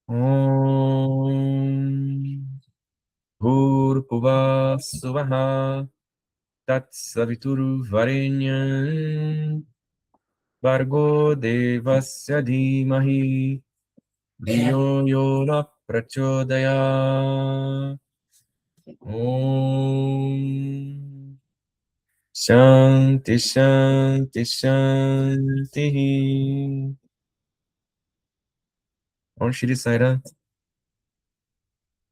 Om Bhurbhuvah Suvah Tatsaviturvarenyam Bhargo Devasya Dhimahi Dhiyo Yona Prachodaya. Om Shanti Shanti Shanti. Om Shri Sairam.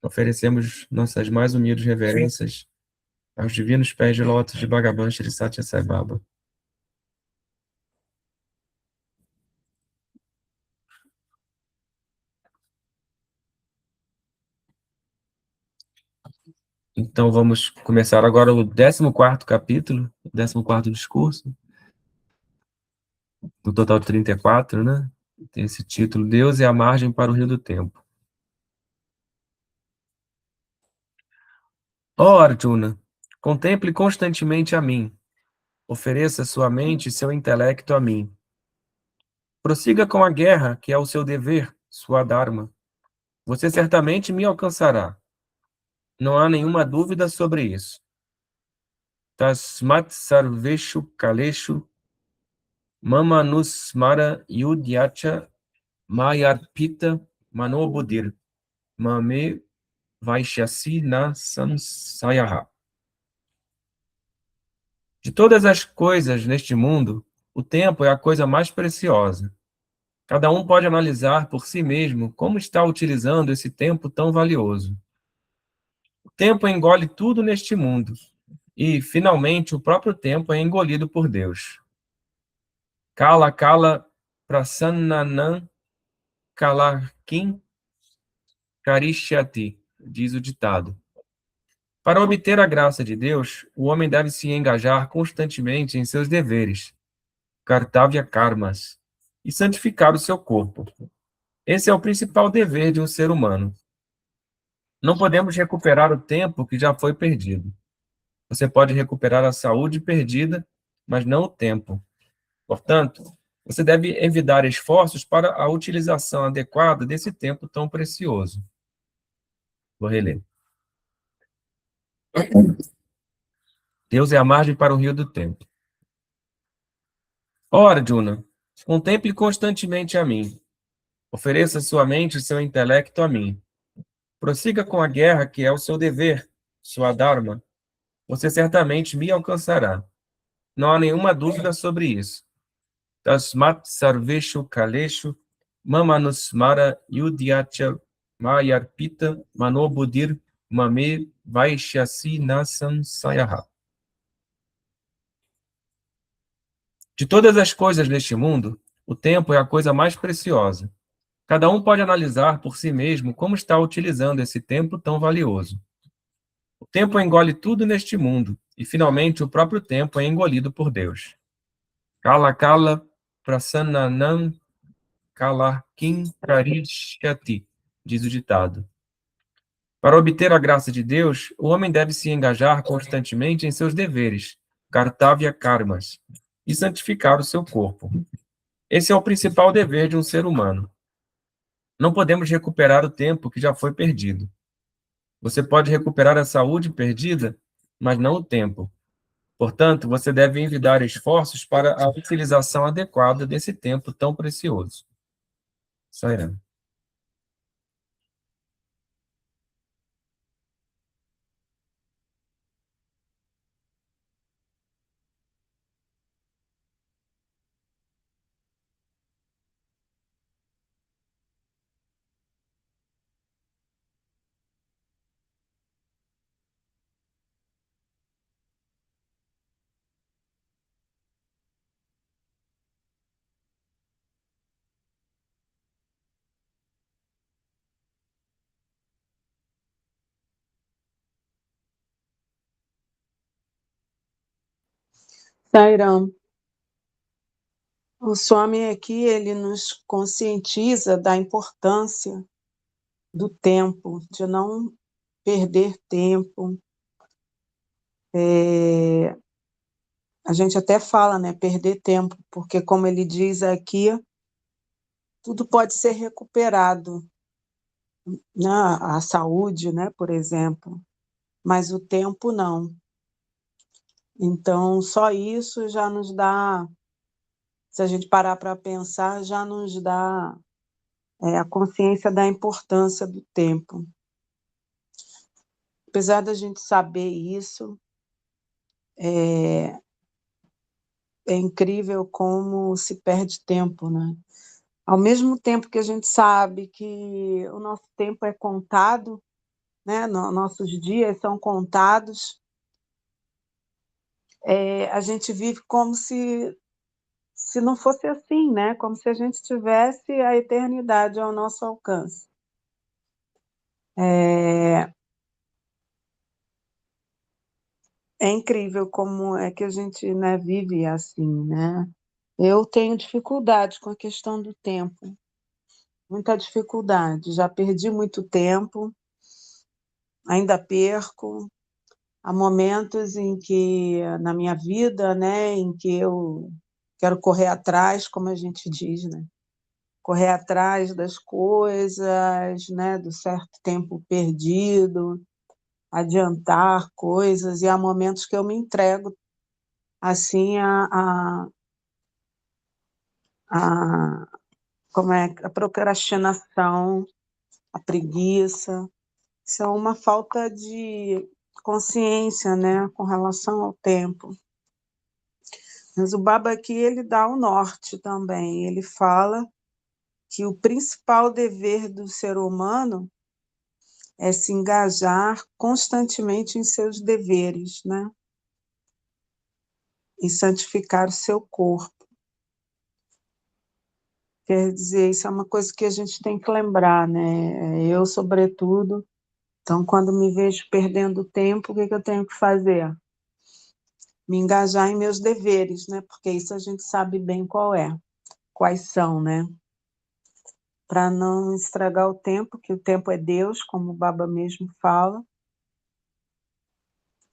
Oferecemos nossas mais humildes reverências aos divinos pés de lótus de Bhagavan Shri Satya Sai Baba. Então vamos começar agora o 14º capítulo, o 14º discurso, no total de 34, né? Tem esse título, Deus é a margem para o rio do tempo. Ó Arjuna, contemple constantemente a mim, ofereça sua mente e seu intelecto a mim. Prossiga com a guerra, que é o seu dever, sua dharma. Você certamente me alcançará. Não há nenhuma dúvida sobre isso. Tasmat sarveshu kaleshu mamanusmara yudhyacha mayarpita manobudir mame vaishyasi na samsayaha. De todas as coisas neste mundo, o tempo é a coisa mais preciosa. Cada um pode analisar por si mesmo como está utilizando esse tempo tão valioso. O tempo engole tudo neste mundo, e, finalmente, o próprio tempo é engolido por Deus. Kala kala prasannanam kalarkim karishyati, diz o ditado. Para obter a graça de Deus, o homem deve se engajar constantemente em seus deveres, kartavya karmas, e santificar o seu corpo. Esse é o principal dever de um ser humano. Não podemos recuperar o tempo que já foi perdido. Você pode recuperar a saúde perdida, mas não o tempo. Portanto, você deve evitar esforços para a utilização adequada desse tempo tão precioso. Vou reler. Deus é a margem para o rio do tempo. Ora, Arjuna, contemple constantemente a mim. Ofereça sua mente e seu intelecto a mim. Prossiga com a guerra, que é o seu dever, sua dharma. Você certamente me alcançará. Não há nenhuma dúvida sobre isso. Tasmat sarveshu kaleshu mamanusmara yudhyacha mayarpita manobudir mame vaishyasi nasam sayaha. De todas as coisas neste mundo, o tempo é a coisa mais preciosa. Cada um pode analisar por si mesmo como está utilizando esse tempo tão valioso. O tempo engole tudo neste mundo, e finalmente o próprio tempo é engolido por Deus. Kala kala prasannanam kalarkim karishyati, diz o ditado. Para obter a graça de Deus, o homem deve se engajar constantemente em seus deveres, kartavya karmas, e santificar o seu corpo. Esse é o principal dever de um ser humano. Não podemos recuperar o tempo que já foi perdido. Você pode recuperar a saúde perdida, mas não o tempo. Portanto, você deve envidar esforços para a utilização adequada desse tempo tão precioso. Sairam. Sairam. O Swami aqui, ele nos conscientiza da importância do tempo, de não perder tempo. A gente até fala, né, perder tempo, porque como ele diz aqui, tudo pode ser recuperado, né? A saúde, né, por exemplo, mas o tempo não. Então, só isso já nos dá, se a gente parar para pensar, já nos dá a consciência da importância do tempo. Apesar da gente saber isso, é, é incrível como se perde tempo, né? Ao mesmo tempo que a gente sabe que o nosso tempo é contado, né? Nossos dias são contados, a gente vive como se não fosse assim, né? Como se a gente tivesse a eternidade ao nosso alcance. É, é incrível como é que a gente, né, vive assim, né? Eu tenho dificuldade com a questão do tempo, muita dificuldade. Já perdi muito tempo, ainda perco. Há momentos em que, na minha vida, né, em que eu quero correr atrás, como a gente diz, né? Correr atrás das coisas, né, do certo tempo perdido, adiantar coisas, e há momentos que eu me entrego assim a como é a procrastinação, a preguiça. Isso é uma falta de consciência, né, com relação ao tempo. Mas o Baba aqui ele dá o norte também. Ele fala que o principal dever do ser humano é se engajar constantemente em seus deveres, né? E santificar o seu corpo. Quer dizer, isso é uma coisa que a gente tem que lembrar, né? Eu, sobretudo, então, quando me vejo perdendo tempo, o que que eu tenho que fazer? Me engajar em meus deveres, né? Porque isso a gente sabe bem quais são, né? Para não estragar o tempo, que o tempo é Deus, como o Baba mesmo fala,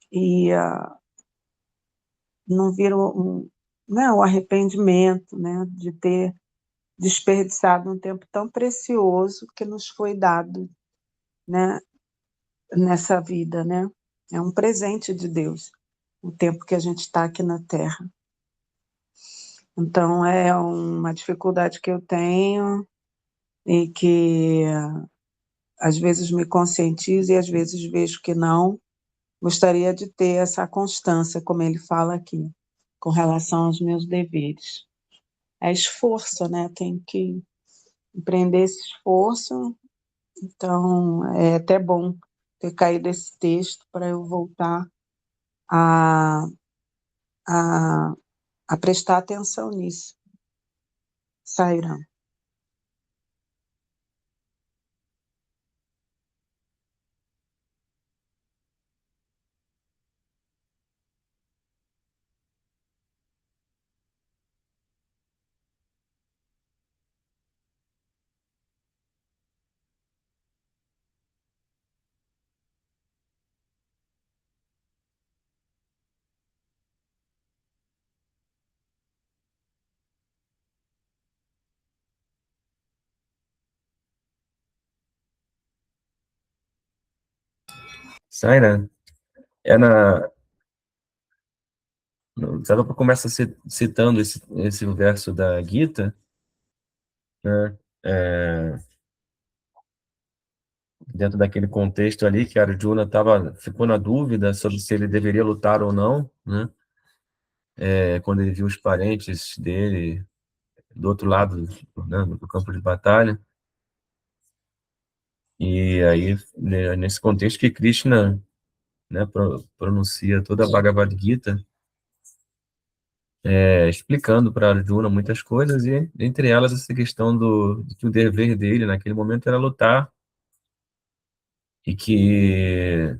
e não vir né, o arrependimento, né, de ter desperdiçado um tempo tão precioso que nos foi dado, né, nessa vida, né? É um presente de Deus, o tempo que a gente está aqui na Terra. Então, é uma dificuldade que eu tenho e que às vezes me conscientizo e às vezes vejo que não. Gostaria de ter essa constância, como ele fala aqui, com relação aos meus deveres. É esforço, né? Tem que empreender esse esforço. Então, é até bom ter caído esse texto para eu voltar a, a, a prestar atenção nisso. Sairão. Saira, é na. Sadhguru começa citando esse verso da Gita, né? Dentro daquele contexto ali que Arjuna ficou na dúvida sobre se ele deveria lutar ou não, né? Quando ele viu os parentes dele do outro lado, né, do campo de batalha. E aí, né, nesse contexto que Krishna, né, pronuncia toda a Bhagavad Gita, explicando para Arjuna muitas coisas, e entre elas essa questão de que o dever dele naquele momento era lutar, e que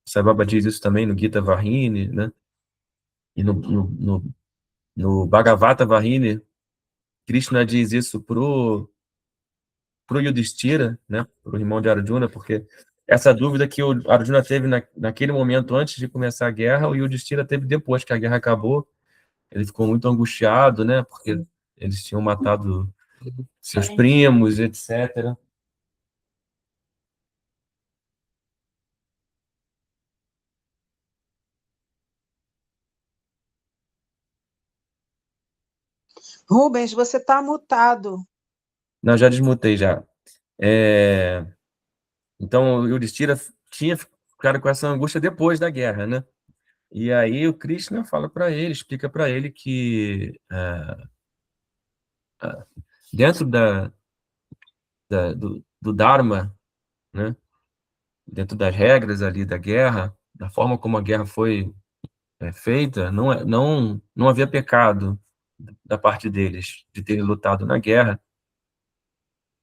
Sai Baba diz isso também no Gita Vahini, né? E no Bhagavata Vahini, Krishna diz isso pro Yudhishthira, né? Pro irmão de Arjuna, porque essa dúvida que o Arjuna teve naquele momento antes de começar a guerra, o Yudhishthira teve depois que a guerra acabou, ele ficou muito angustiado, né? Porque eles tinham matado seus primos, etc. Rubens, você está mutado. Não, já desmutei já. É, então, o Yudhishthira tinha ficado com essa angústia depois da guerra, né? E aí o Krishna fala para ele, explica para ele que dentro do Dharma, né? Dentro das regras ali da guerra, da forma como a guerra foi feita, não havia pecado da parte deles de terem lutado na guerra,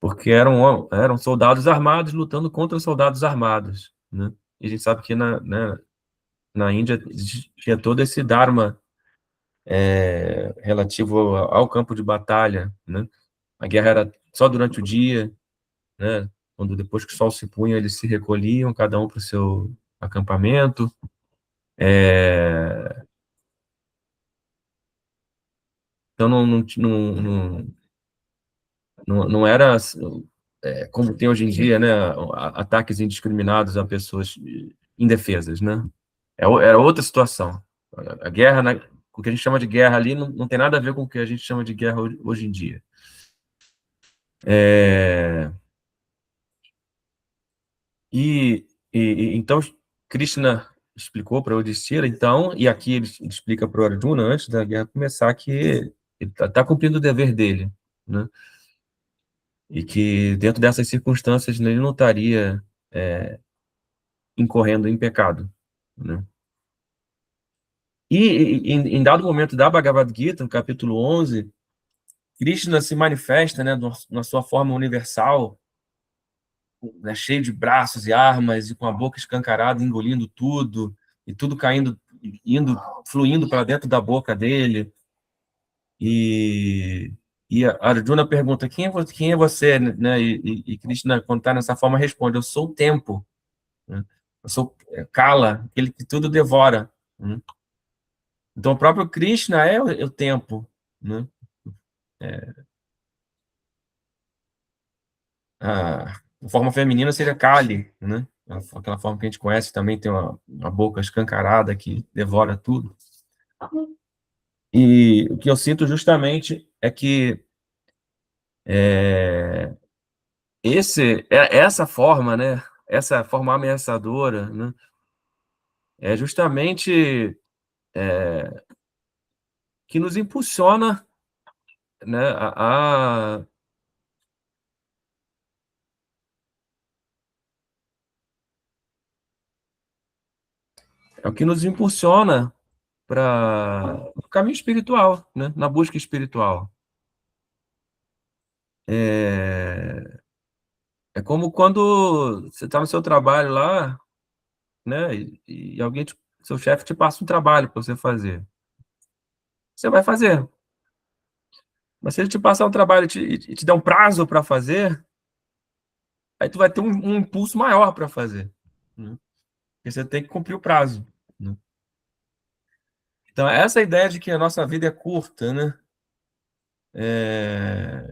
porque eram soldados armados lutando contra soldados armados, né? E a gente sabe que na Índia tinha todo esse dharma relativo ao campo de batalha, né? A guerra era só durante o dia, né? Quando depois que o sol se punha, eles se recolhiam, cada um para o seu acampamento. Então não era como tem hoje em dia, né? Ataques indiscriminados a pessoas indefesas, né? Era outra situação. A guerra, o que a gente chama de guerra ali, não tem nada a ver com o que a gente chama de guerra hoje em dia. É, então Krishna explicou para Yudhishthira, então, e aqui ele explica para o Arjuna antes da guerra começar que ele está cumprindo o dever dele, né? E que dentro dessas circunstâncias ele não estaria incorrendo em pecado, né? E em dado momento da Bhagavad Gita, no capítulo 11, Krishna se manifesta, né, na sua forma universal, né, cheio de braços e armas, e com a boca escancarada, engolindo tudo, e tudo caindo, fluindo para dentro da boca dele. E, e a Arjuna pergunta: quem é você? Né? E Krishna, quando está nessa forma, responde: eu sou o tempo, né? Eu sou Kala, aquele que tudo devora, né? Então, o próprio Krishna é o tempo, né? A forma feminina seria Kali, né? Aquela forma que a gente conhece também, tem uma boca escancarada que devora tudo. E o que eu sinto justamente é que é, essa forma, né? Essa forma ameaçadora, né? É justamente que nos impulsiona, né? É o que nos impulsiona para o caminho espiritual, né? Na busca espiritual. É como quando você está no seu trabalho lá, né? E alguém, seu chefe te passa um trabalho para você fazer. Você vai fazer. Mas se ele te passar um trabalho e te der um prazo para fazer, aí tu vai ter um impulso maior para fazer, né? Porque você tem que cumprir o prazo, né? Então, essa ideia de que a nossa vida é curta, né?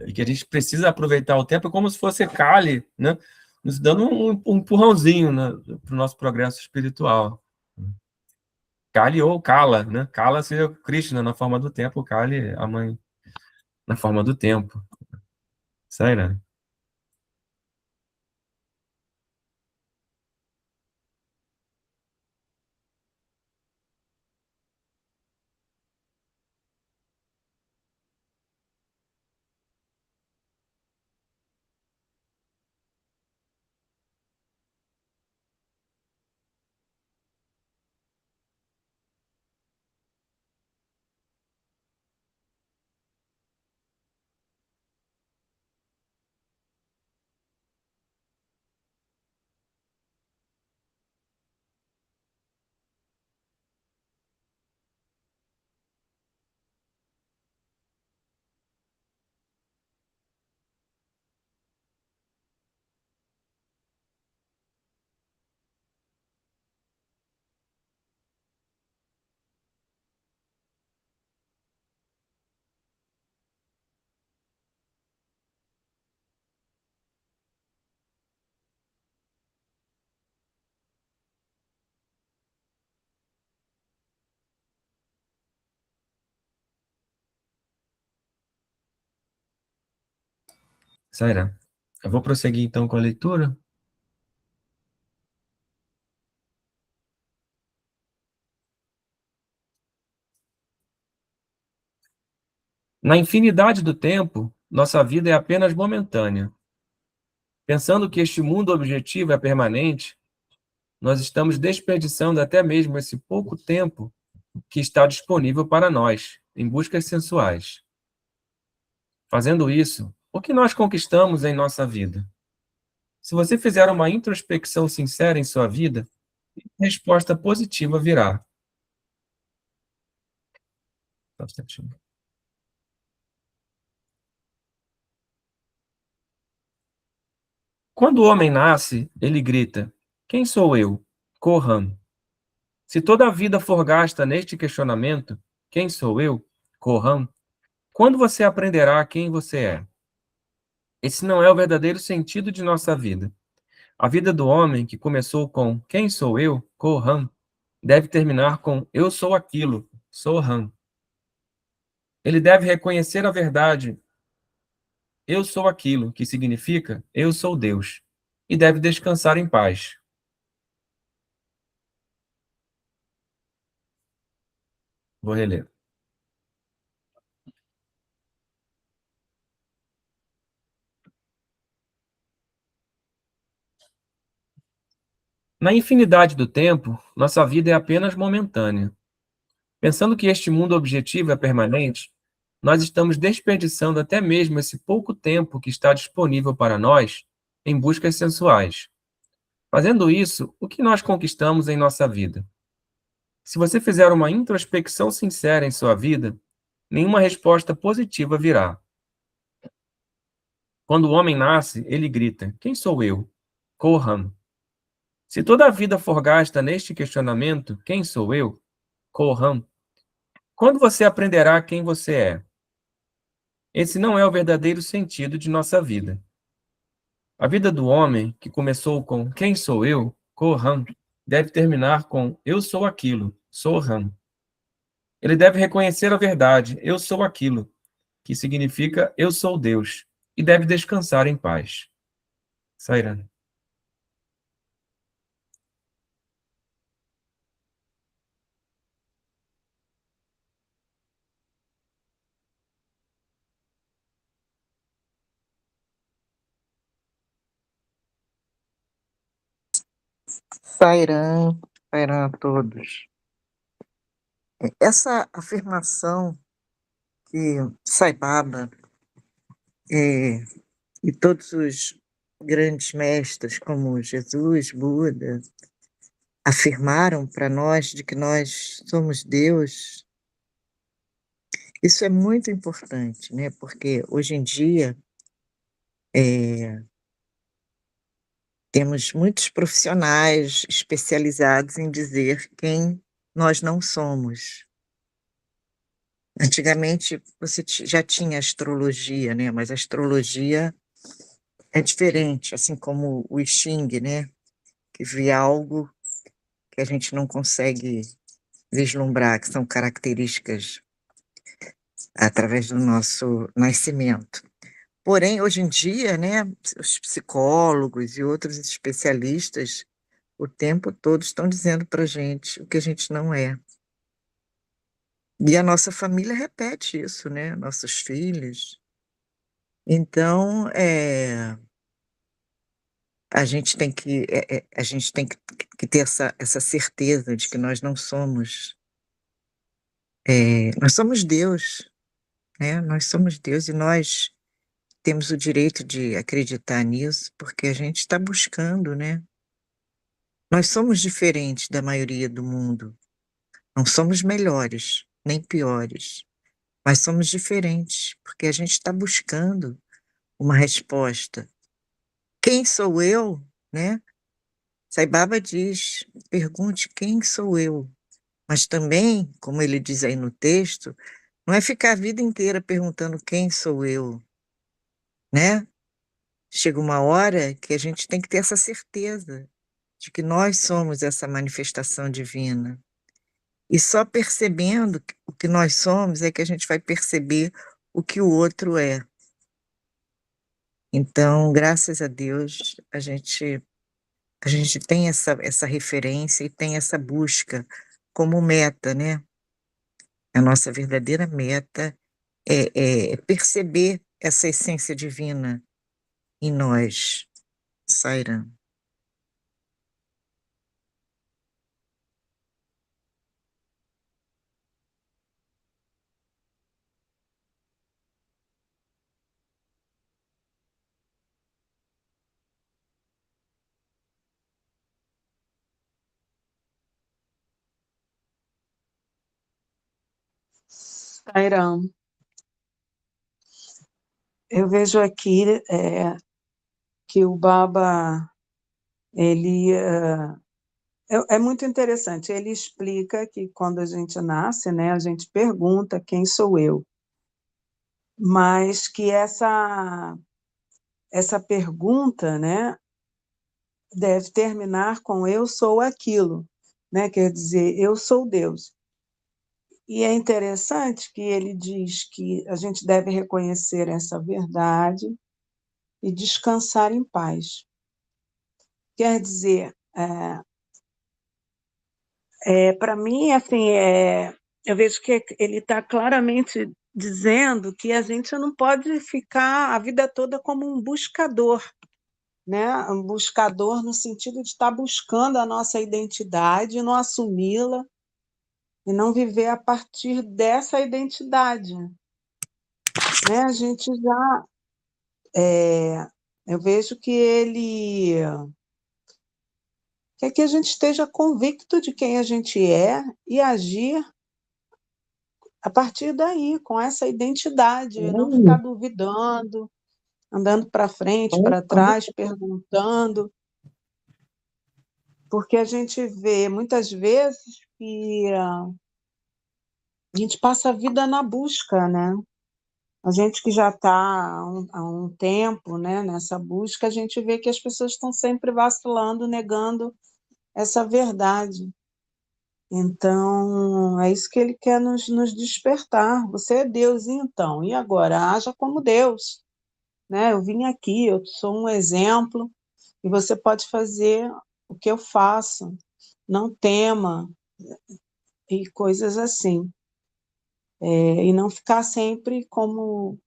E que a gente precisa aproveitar o tempo é como se fosse Kali, né? Nos dando um empurrãozinho, né? Para o nosso progresso espiritual. Kali ou Kala, né? Kala seria Krishna na forma do tempo, Kali, a mãe, na forma do tempo. Sai, né? Sairá. Eu vou prosseguir então com a leitura. Na infinidade do tempo, nossa vida é apenas momentânea. Pensando que este mundo objetivo é permanente, nós estamos desperdiçando até mesmo esse pouco tempo que está disponível para nós, em buscas sensuais. Fazendo isso, o que nós conquistamos em nossa vida? Se você fizer uma introspecção sincera em sua vida, a resposta positiva virá. Só um instantinho. Quando o homem nasce, ele grita: Quem sou eu? Corram. Se toda a vida for gasta neste questionamento, quem sou eu? Corram. Quando você aprenderá quem você é? Esse não é o verdadeiro sentido de nossa vida. A vida do homem, que começou com quem sou eu? Corram, deve terminar com eu sou aquilo, Soham. Ele deve reconhecer a verdade, eu sou aquilo, que significa eu sou Deus, e deve descansar em paz. Vou reler. Na infinidade do tempo, nossa vida é apenas momentânea. Pensando que este mundo objetivo é permanente, nós estamos desperdiçando até mesmo esse pouco tempo que está disponível para nós em buscas sensuais. Fazendo isso, o que nós conquistamos em nossa vida? Se você fizer uma introspecção sincera em sua vida, nenhuma resposta positiva virá. Quando o homem nasce, ele grita: Quem sou eu? Corram. Se toda a vida for gasta neste questionamento, quem sou eu? Corram. Quando você aprenderá quem você é? Esse não é o verdadeiro sentido de nossa vida. A vida do homem, que começou com quem sou eu? Corram, deve terminar com eu sou aquilo, Soham. Ele deve reconhecer a verdade, eu sou aquilo, que significa eu sou Deus, e deve descansar em paz. Sairá. Sairão, sairão a todos. Essa afirmação que Sai Baba e todos os grandes mestres, como Jesus, Buda, afirmaram para nós de que nós somos Deus, isso é muito importante, né? Porque hoje em dia temos muitos profissionais especializados em dizer quem nós não somos. Antigamente você já tinha astrologia, né, mas a astrologia é diferente, assim como o I Ching, né, que vê algo que a gente não consegue vislumbrar, que são características através do nosso nascimento. Porém, hoje em dia, né, os psicólogos e outros especialistas o tempo todo estão dizendo pra gente o que a gente não é. E a nossa família repete isso, né, nossos filhos. Então, a gente tem que ter essa certeza de que nós não somos, nós somos Deus, né, nós somos Deus e nós temos o direito de acreditar nisso, porque a gente está buscando, né. Nós somos diferentes da maioria do mundo, não somos melhores, nem piores, mas somos diferentes, porque a gente está buscando uma resposta. Quem sou eu, né? Sai Baba diz: "Pergunte quem sou eu", mas também, como ele diz aí no texto, não é ficar a vida inteira perguntando: "Quem sou eu?", né. Chega uma hora que a gente tem que ter essa certeza de que nós somos essa manifestação divina. E só percebendo o que nós somos é que a gente vai perceber o que o outro é. Então, graças a Deus, a gente tem essa referência e tem essa busca como meta, né. A nossa verdadeira meta é perceber essa essência divina em nós, Sairam. Sairam, eu vejo aqui que o Baba, ele é muito interessante. Ele explica que quando a gente nasce, né, a gente pergunta quem sou eu, mas que essa pergunta, né, deve terminar com eu sou aquilo, né? Quer dizer, eu sou Deus. E é interessante que ele diz que a gente deve reconhecer essa verdade e descansar em paz. Quer dizer, para mim, assim, eu vejo que ele está claramente dizendo que a gente não pode ficar a vida toda como um buscador, né? Um buscador no sentido de estar buscando a nossa identidade e não assumi-la e não viver a partir dessa identidade, né? A gente já, eu vejo que ele quer que a gente esteja convicto de quem a gente é e agir a partir daí, com essa identidade, e não ficar duvidando, andando para frente, para trás, perguntando, porque a gente vê muitas vezes que a gente passa a vida na busca, né? A gente que já está há um tempo, né, nessa busca, a gente vê que as pessoas estão sempre vacilando, negando essa verdade. Então, é isso que ele quer nos despertar. Você é Deus, então, e agora? Haja como Deus, né? Eu vim aqui, eu sou um exemplo, e você pode fazer o que eu faço. Não tema, e coisas assim. E não ficar sempre como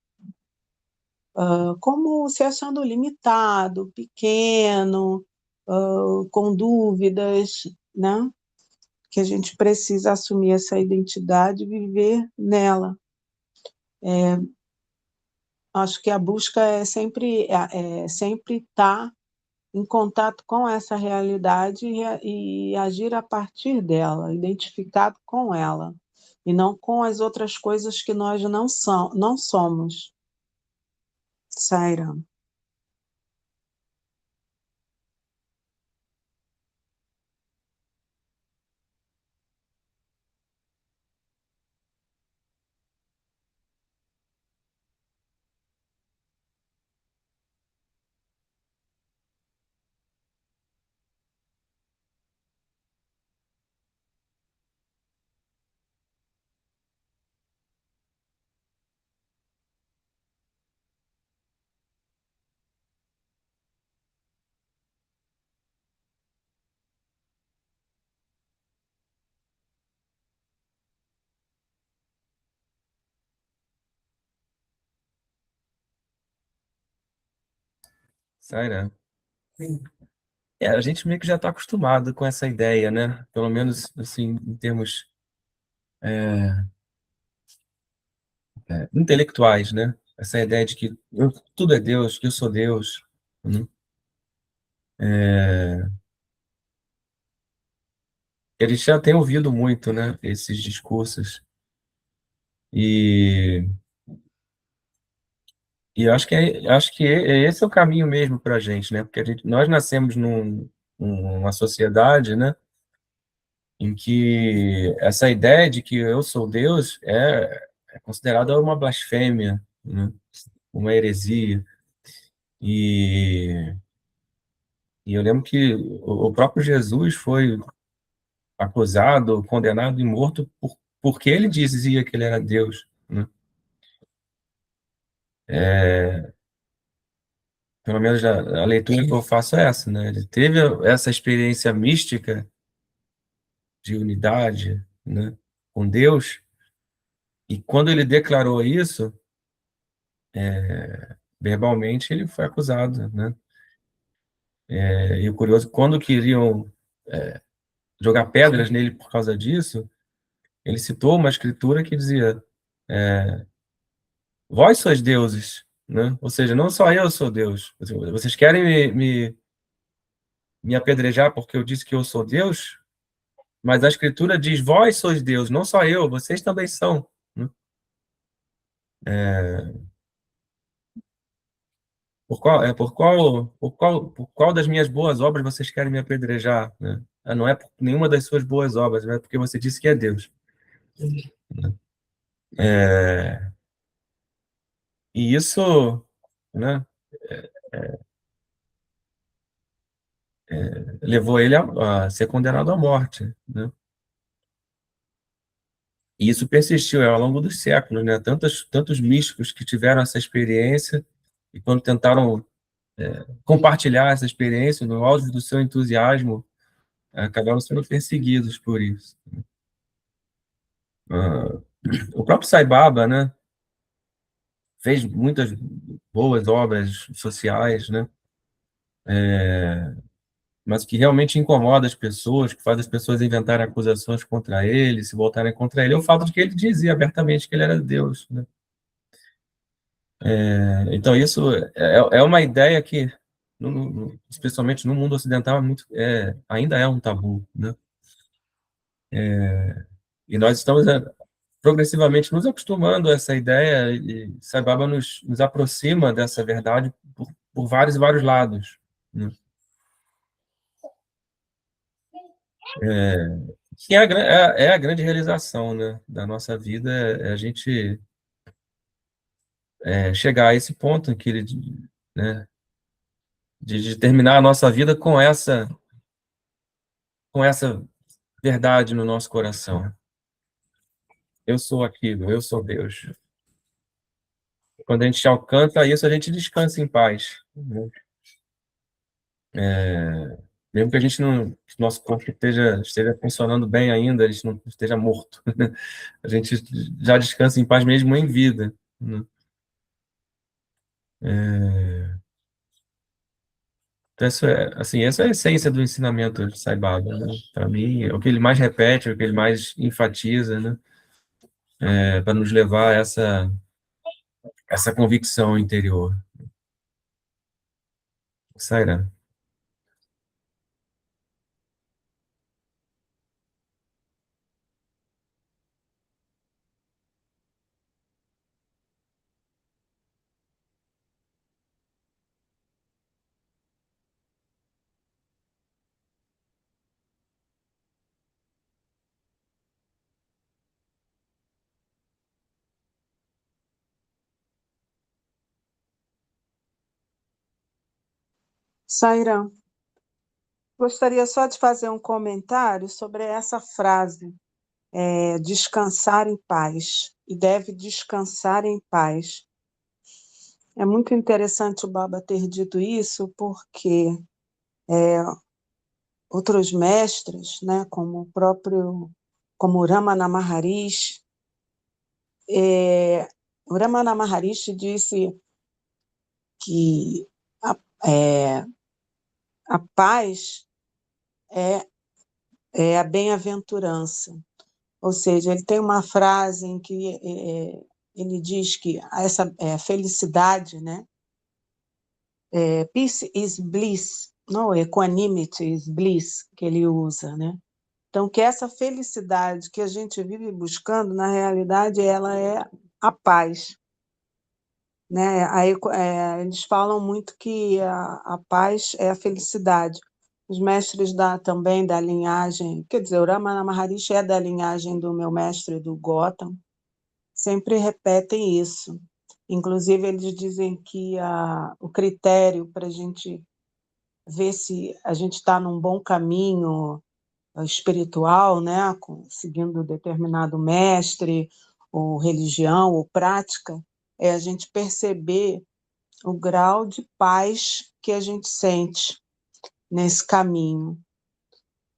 se achando limitado, pequeno, com dúvidas, né? Que a gente precisa assumir essa identidade e viver nela. Acho que a busca é sempre estar em contato com essa realidade e agir a partir dela, identificado com ela, e não com as outras coisas que nós não somos. Saira. Saira. A gente meio que já está acostumado com essa ideia, né? Pelo menos, assim, em termos intelectuais, né? Essa ideia de que tudo é Deus, que eu sou Deus, né? Eles já têm ouvido muito, né? Esses discursos. E, e eu acho que esse é o caminho mesmo para a gente, né? Porque nós nascemos numa sociedade, né? Em que essa ideia de que eu sou Deus é considerada uma blasfêmia, né? Uma heresia. E, e eu lembro que o próprio Jesus foi acusado, condenado e morto porque ele dizia que ele era Deus, né? pelo menos a leitura que eu faço é essa, né? Ele teve essa experiência mística de unidade, né, com Deus, e quando ele declarou isso, verbalmente, ele foi acusado, né? E o curioso, quando queriam jogar pedras nele por causa disso, ele citou uma escritura que dizia: vós sois deuses, né? Ou seja, não só eu sou Deus. Vocês querem me apedrejar porque eu disse que eu sou Deus? Mas a escritura diz: vós sois Deus, não só eu, vocês também são, né? Por qual das minhas boas obras vocês querem me apedrejar, né? Não é por nenhuma das suas boas obras, é porque você disse que é Deus. E isso, né, levou ele a ser condenado à morte, né? E isso persistiu ao longo dos séculos, né? Tantos místicos que tiveram essa experiência e quando tentaram compartilhar essa experiência no auge do seu entusiasmo, acabaram sendo perseguidos por isso. Ah, o próprio Sai Baba, né, fez muitas boas obras sociais, né, mas o que realmente incomoda as pessoas, que faz as pessoas inventarem acusações contra ele, se voltarem contra ele, é o fato de que ele dizia abertamente que ele era Deus, né? Então, isso é uma ideia que, especialmente no mundo ocidental, ainda é um tabu, né? E nós estamos progressivamente nos acostumando a essa ideia, e Sai Baba nos aproxima dessa verdade por vários e vários lados, né? Que é a grande realização, né, da nossa vida, é a gente chegar a esse ponto em que ele, né, de terminar a nossa vida com essa verdade no nosso coração. Eu sou aquilo, eu sou Deus. Quando a gente alcança isso, a gente descansa em paz, né? Mesmo que a gente não, que nosso corpo esteja funcionando bem ainda, a gente não esteja morto, né? A gente já descansa em paz mesmo em vida, né? Então, assim, essa é a essência do ensinamento de Sai Baba, né? Para mim, é o que ele mais repete, é o que ele mais enfatiza, né? Para nos levar a essa convicção interior. Sairá. Sairã, gostaria só de fazer um comentário sobre essa frase, descansar em paz, e deve descansar em paz. É muito interessante o Baba ter dito isso, porque outros mestres, né, como o Ramana Maharishi, o Ramana Maharishi disse que a, é, a paz é a bem-aventurança. Ou seja, ele tem uma frase em que ele diz que essa felicidade, né? Peace is bliss, não, equanimity is bliss, que ele usa, né? Então, que essa felicidade que a gente vive buscando, na realidade, ela é a paz, né? Aí, eles falam muito que a paz é a felicidade. Os mestres também da linhagem, quer dizer, o Ramana Maharishi é da linhagem do meu mestre do Gautam, sempre repetem isso. Inclusive, eles dizem que o critério para a gente ver se a gente está num bom caminho espiritual, né, seguindo determinado mestre, ou religião, ou prática, é a gente perceber o grau de paz que a gente sente nesse caminho.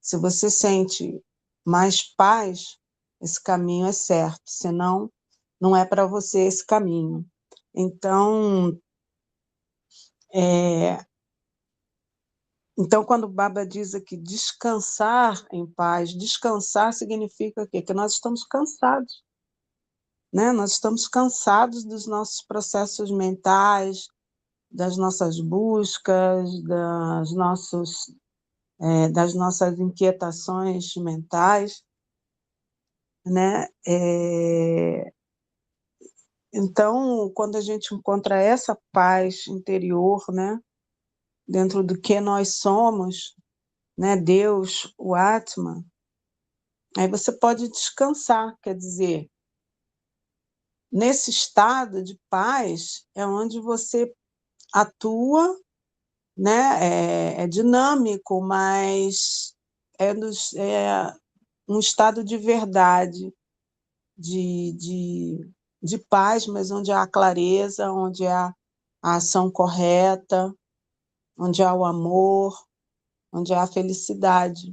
Se você sente mais paz, esse caminho é certo, senão não é para você esse caminho. Então, quando o Baba diz aqui descansar em paz, descansar significa o quê? Que nós estamos cansados, né? Nós estamos cansados dos nossos processos mentais, das nossas buscas, das nossas inquietações mentais, né? Então, quando a gente encontra essa paz interior, né, dentro do que nós somos, né, Deus, o Atman, aí você pode descansar, quer dizer, nesse estado de paz é onde você atua, né, é dinâmico, mas é um estado de verdade, de paz, mas onde há clareza, onde há a ação correta, onde há o amor, onde há a felicidade.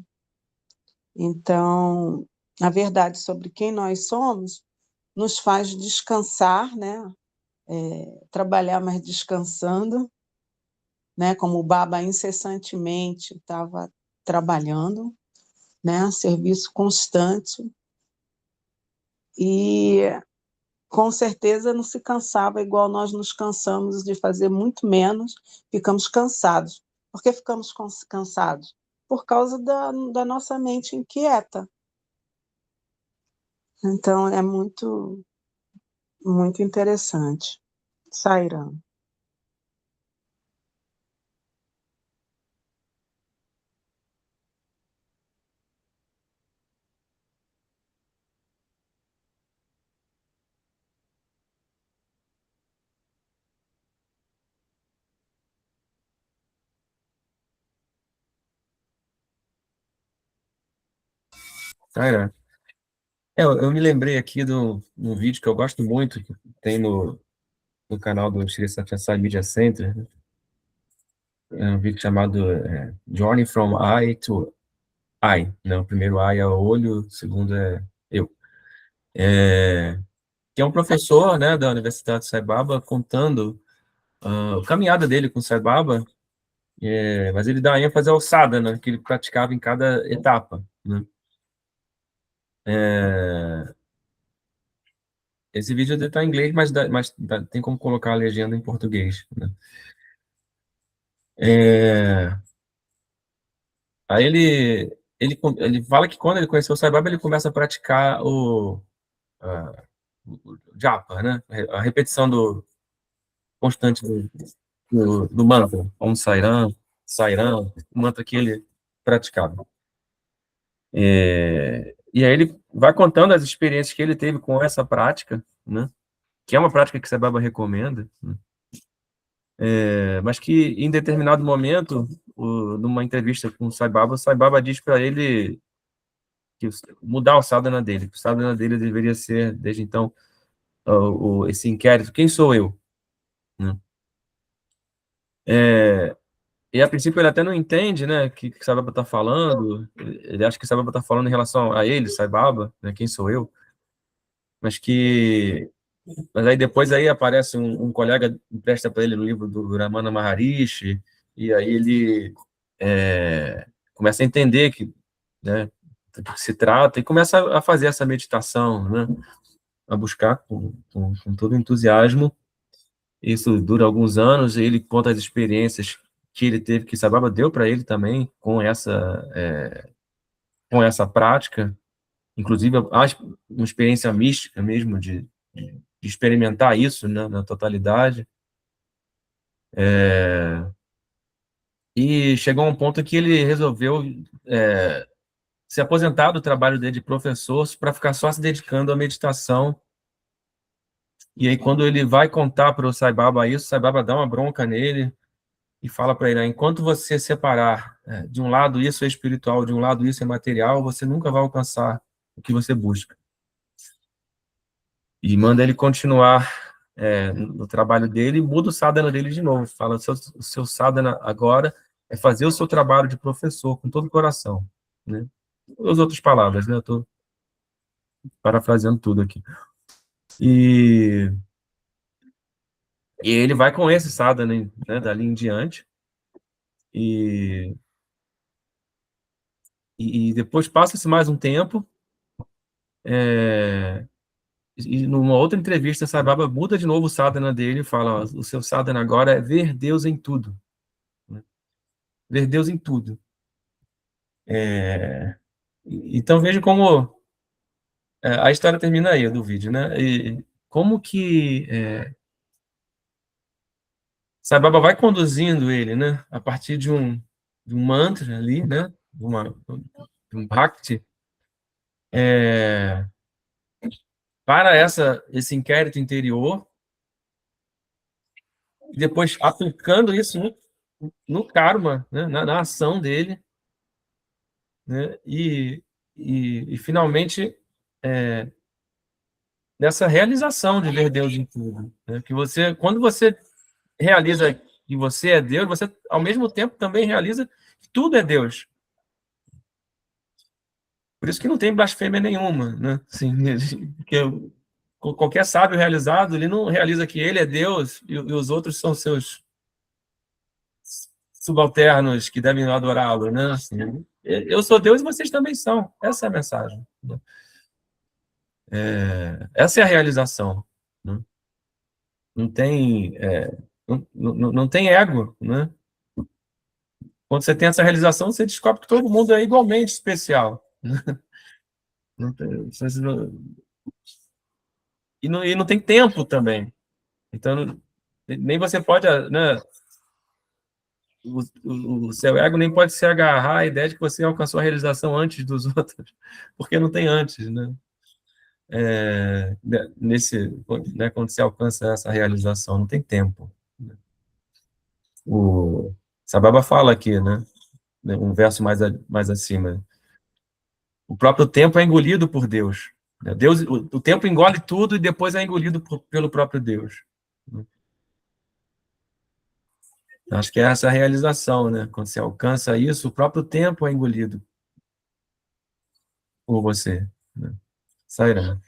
Então, a verdade sobre quem nós somos nos faz descansar, né? Trabalhar, mas descansando, né? Como o Baba incessantemente estava trabalhando, né? Serviço constante, e com certeza não se cansava igual nós nos cansamos de fazer, muito menos ficamos cansados. Por que ficamos cansados? Por causa da nossa mente inquieta. Então, é muito, muito interessante. Sairam. Taira, eu me lembrei aqui do um vídeo que eu gosto muito, que tem no canal do Shri Satya Sai Media Center, né? É um vídeo chamado Journey from Eye to Eye, né? O primeiro eye é o olho, o segundo é eu. Que é um professor, né, da Universidade de Sai Baba contando a caminhada dele com Sai Baba, mas ele dá ênfase ao sadhana, que ele praticava em cada etapa, né? Esse vídeo está em inglês, mas tem como colocar a legenda em português, né? Aí ele fala que quando ele conheceu o Sai Baba, ele começa a praticar o japa, né? A repetição constante do mantra, Om Sairam, Sairam, o mantra que ele praticava. E aí ele vai contando as experiências que ele teve com essa prática, né? Que é uma prática que Sai Baba recomenda, né? Mas que em determinado momento, numa entrevista com o Sai Baba diz para ele que mudar o sadhana dele, que o sadhana dele deveria ser, desde então, esse inquérito, quem sou eu? Né? E a princípio ele até não entende, né, que Sai Baba está falando, ele acha que Sai Baba está falando em relação a ele, Sai Baba, né, quem sou eu? Mas aí depois aí aparece um colega, empresta para ele no livro do Ramana Maharishi, e aí ele começa a entender né, do que se trata, e começa a fazer essa meditação, né, a buscar com todo entusiasmo. Isso dura alguns anos, e ele conta as experiências que ele teve, que Sai Baba deu para ele também, com essa prática, inclusive uma experiência mística mesmo, de experimentar isso, né, na totalidade. E chegou a um ponto que ele resolveu se aposentar do trabalho dele de professor para ficar só se dedicando à meditação. E aí, quando ele vai contar para o Sai Baba isso, o Sai Baba dá uma bronca nele e fala para ele: enquanto você separar de um lado isso é espiritual, de um lado isso é material, você nunca vai alcançar o que você busca. E manda ele continuar no trabalho dele, muda o sadhana dele de novo. Fala, o seu sadhana agora é fazer o seu trabalho de professor com todo o coração, né? As outras palavras, né? Eu estou parafraseando tudo aqui. E ele vai com esse sadhana, né, dali em diante. E depois passa-se mais um tempo, e numa outra entrevista, Sai Baba muda de novo o sadhana dele e fala, ó, o seu sadhana agora é ver Deus em tudo, né? Ver Deus em tudo. Então veja como a história termina aí, do vídeo, né? E como que Sai Baba vai conduzindo ele, né? A partir de um mantra ali, né? De um bhakti, para esse inquérito interior, e depois aplicando isso no karma, né? Na ação dele, né? E finalmente nessa realização de ver Deus em tudo, né? Que quando você realiza que você é Deus, você ao mesmo tempo também realiza que tudo é Deus. Por isso que não tem blasfêmia nenhuma, né? Assim, porque qualquer sábio realizado, ele não realiza que ele é Deus e os outros são seus subalternos que devem adorá-lo, né? Assim, eu sou Deus e vocês também são. Essa é a mensagem, né? Essa é a realização, né? Não tem, não tem ego, né? Quando você tem essa realização, você descobre que todo mundo é igualmente especial. Não tem- e não tem tempo também. Então, nem você pode, né? O seu ego nem pode se agarrar à ideia de que você alcançou a realização antes dos outros, porque não tem antes, né? Né, quando se alcança essa realização, não tem tempo. O Sababa fala aqui, né? Um verso mais acima. O próprio tempo é engolido por Deus. Deus, o tempo engole tudo e depois é engolido pelo próprio Deus. Acho que é essa a realização, né? Quando você alcança isso, o próprio tempo é engolido por você, né? Sairá.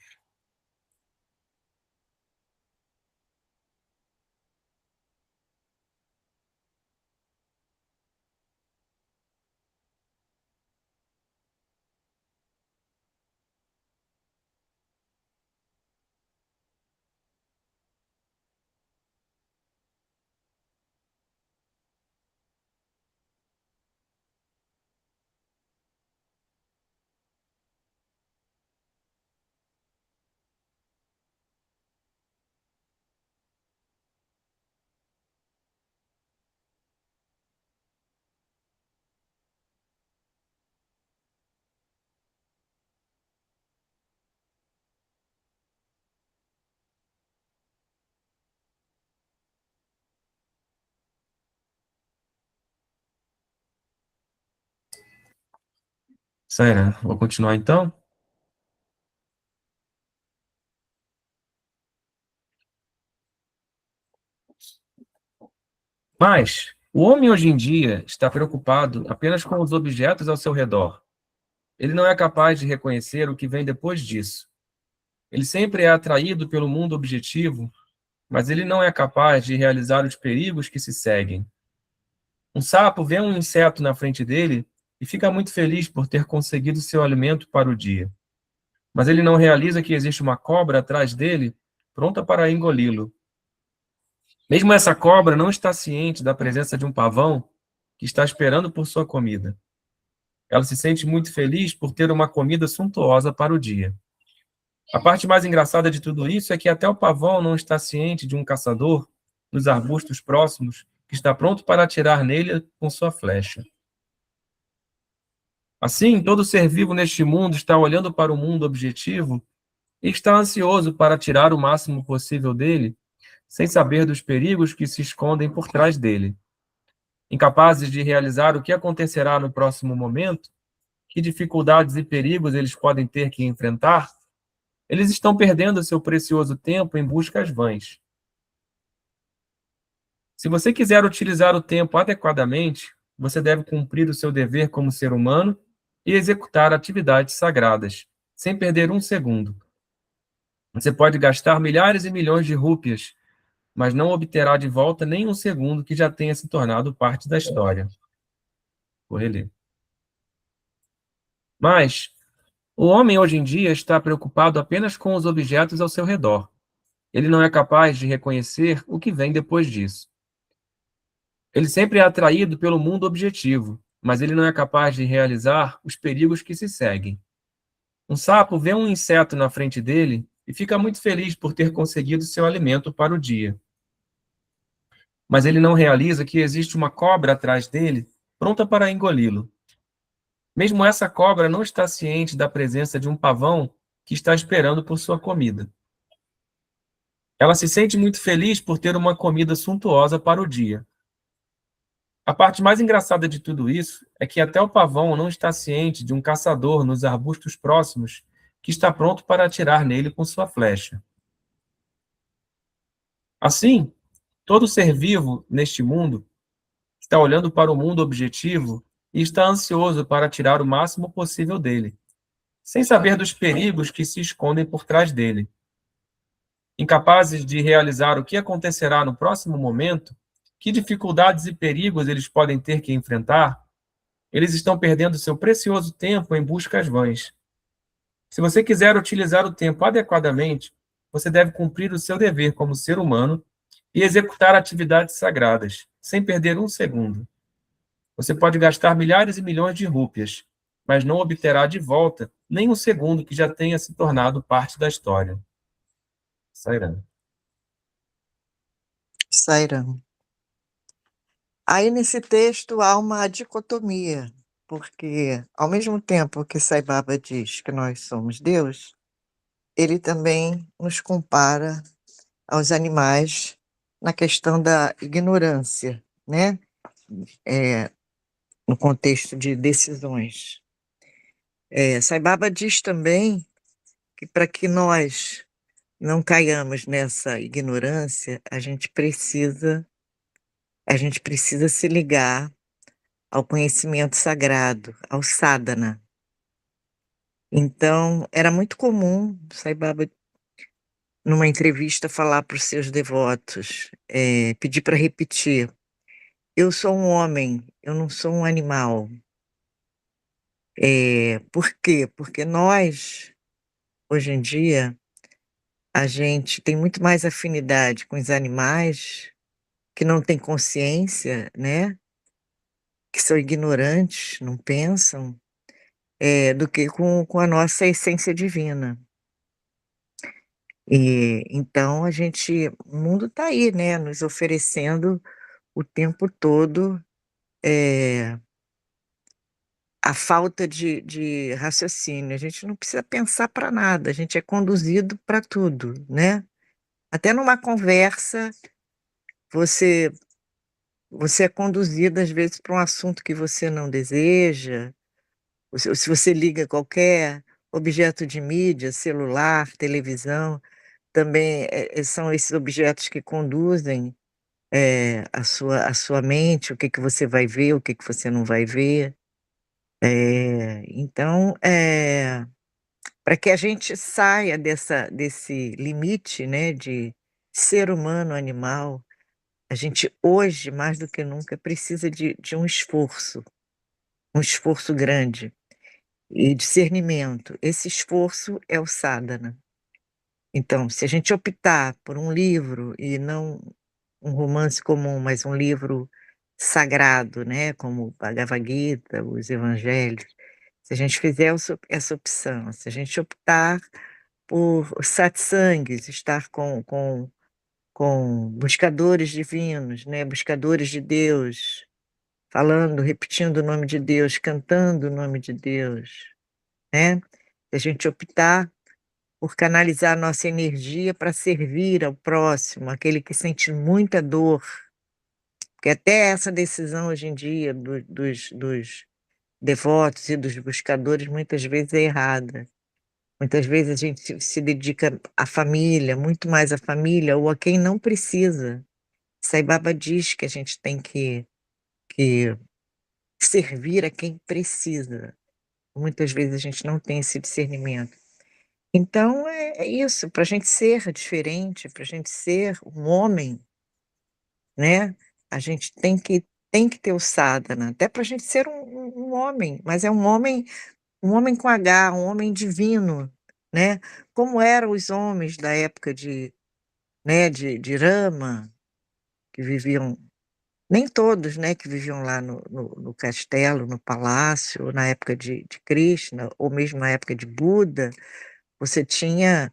Sairá. Vou continuar então. Mas o homem hoje em dia está preocupado apenas com os objetos ao seu redor. Ele não é capaz de reconhecer o que vem depois disso. Ele sempre é atraído pelo mundo objetivo, mas ele não é capaz de realizar os perigos que se seguem. Um sapo vê um inseto na frente dele e fica muito feliz por ter conseguido seu alimento para o dia. Mas ele não realiza que existe uma cobra atrás dele, pronta para engoli-lo. Mesmo essa cobra não está ciente da presença de um pavão que está esperando por sua comida. Ela se sente muito feliz por ter uma comida suntuosa para o dia. A parte mais engraçada de tudo isso é que até o pavão não está ciente de um caçador nos arbustos próximos que está pronto para atirar nele com sua flecha. Assim, todo ser vivo neste mundo está olhando para o mundo objetivo e está ansioso para tirar o máximo possível dele, sem saber dos perigos que se escondem por trás dele. Incapazes de realizar o que acontecerá no próximo momento, que dificuldades e perigos eles podem ter que enfrentar, eles estão perdendo seu precioso tempo em buscas vãs. Se você quiser utilizar o tempo adequadamente, você deve cumprir o seu dever como ser humano e executar atividades sagradas, sem perder um segundo. Você pode gastar milhares e milhões de rúpias, mas não obterá de volta nem um segundo que já tenha se tornado parte da história. Vou reler. Mas o homem hoje em dia está preocupado apenas com os objetos ao seu redor. Ele não é capaz de reconhecer o que vem depois disso. Ele sempre é atraído pelo mundo objetivo, mas ele não é capaz de realizar os perigos que se seguem. Um sapo vê um inseto na frente dele e fica muito feliz por ter conseguido seu alimento para o dia. Mas ele não realiza que existe uma cobra atrás dele, pronta para engoli-lo. Mesmo essa cobra não está ciente da presença de um pavão que está esperando por sua comida. Ela se sente muito feliz por ter uma comida suntuosa para o dia. A parte mais engraçada de tudo isso é que até o pavão não está ciente de um caçador nos arbustos próximos que está pronto para atirar nele com sua flecha. Assim, todo ser vivo neste mundo está olhando para o mundo objetivo e está ansioso para tirar o máximo possível dele, sem saber dos perigos que se escondem por trás dele. Incapazes de realizar o que acontecerá no próximo momento, que dificuldades e perigos eles podem ter que enfrentar, eles estão perdendo seu precioso tempo em buscas vãs. Se você quiser utilizar o tempo adequadamente, você deve cumprir o seu dever como ser humano e executar atividades sagradas, sem perder um segundo. Você pode gastar milhares e milhões de rúpias, mas não obterá de volta nem um segundo que já tenha se tornado parte da história. Sairã. Sairão. Aí nesse texto há uma dicotomia, porque ao mesmo tempo que Sai Baba diz que nós somos Deus, ele também nos compara aos animais na questão da ignorância, né? No contexto de decisões. Sai Baba diz também que para que nós não caiamos nessa ignorância, a gente precisa se ligar ao conhecimento sagrado, ao sadhana. Então, era muito comum Sai Baba, numa entrevista, falar para os seus devotos, pedir para repetir: eu sou um homem, eu não sou um animal. Por quê? Porque nós, hoje em dia, a gente tem muito mais afinidade com os animais que não têm consciência, né? Que são ignorantes, não pensam, do que com a nossa essência divina. E então o mundo está aí, né, nos oferecendo o tempo todo, a falta de raciocínio. A gente não precisa pensar para nada, a gente é conduzido para tudo, né. Até numa conversa, você você é conduzido, às vezes, para um assunto que você não deseja, ou se você liga qualquer objeto de mídia, celular, televisão, também, são esses objetos que conduzem, a sua mente, o que que você vai ver, o que que você não vai ver. Então, para que a gente saia desse limite, né, de ser humano, animal, a gente hoje, mais do que nunca, precisa de um esforço grande e discernimento. Esse esforço é o sadhana. Então, se a gente optar por um livro e não um romance comum, mas um livro sagrado, né, como o Bhagavad Gita, os evangelhos, se a gente fizer essa opção, se a gente optar por satsangs, estar com buscadores divinos, né, buscadores de Deus, falando, repetindo o nome de Deus, cantando o nome de Deus, né, se a gente optar por canalizar nossa energia para servir ao próximo, aquele que sente muita dor, porque até essa decisão hoje em dia dos devotos e dos buscadores muitas vezes é errada. Muitas vezes a gente se dedica à família, muito mais à família ou a quem não precisa. Sai Baba diz que a gente tem que servir a quem precisa. Muitas vezes a gente não tem esse discernimento. Então é isso, para a gente ser diferente, para a gente ser um homem, né, a gente tem que ter o sadhana, até para a gente ser um homem, mas é um homem com H, um homem divino, né, como eram os homens da época de, né, de Rama, que viviam, nem todos, né, que viviam lá no castelo, no palácio, na época de Krishna, ou mesmo na época de Buda, você tinha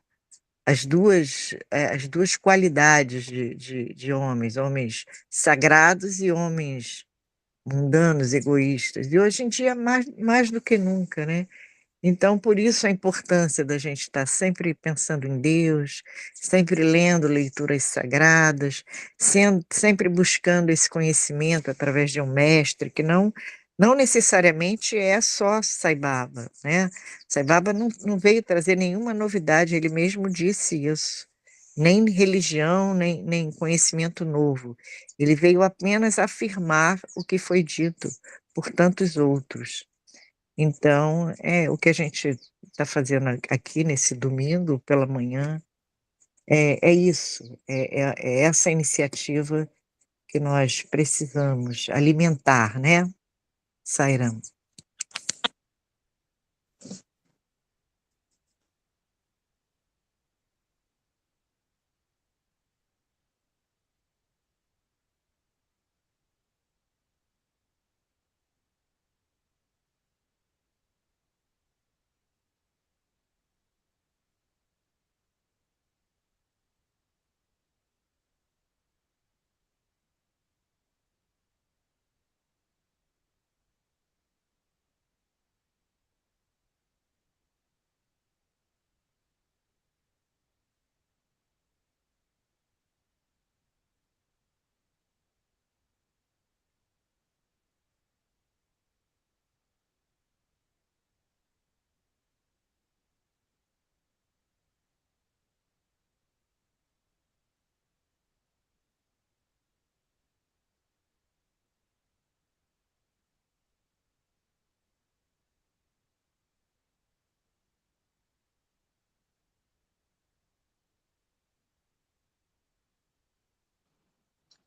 as duas qualidades de homens, homens sagrados e homens mundanos, egoístas. E hoje em dia mais do que nunca, né. Então, por isso a importância da gente estar sempre pensando em Deus, sempre lendo leituras sagradas, sempre buscando esse conhecimento através de um mestre que não necessariamente é só Sai Baba, né. Sai Baba não veio trazer nenhuma novidade, ele mesmo disse isso, nem religião, nem conhecimento novo. Ele veio apenas afirmar o que foi dito por tantos outros. Então, é o que a gente está fazendo aqui nesse domingo pela manhã, é isso, é essa iniciativa que nós precisamos alimentar, né, Sairam.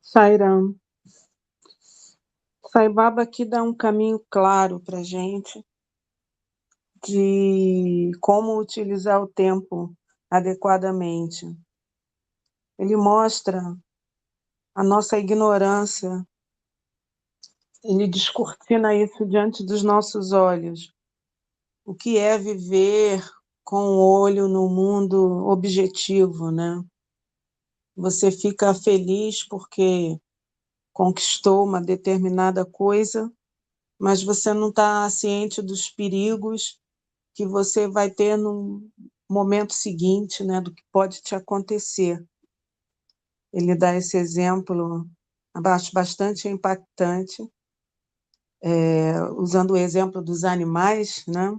Sairam. Sai Baba aqui dá um caminho claro para gente de como utilizar o tempo adequadamente. Ele mostra a nossa ignorância, ele descortina isso diante dos nossos olhos. O que é viver com o olho no mundo objetivo, né? Você fica feliz porque conquistou uma determinada coisa, mas você não está ciente dos perigos que você vai ter no momento seguinte, né, do que pode te acontecer. Ele dá esse exemplo, acho bastante impactante, usando o exemplo dos animais, né,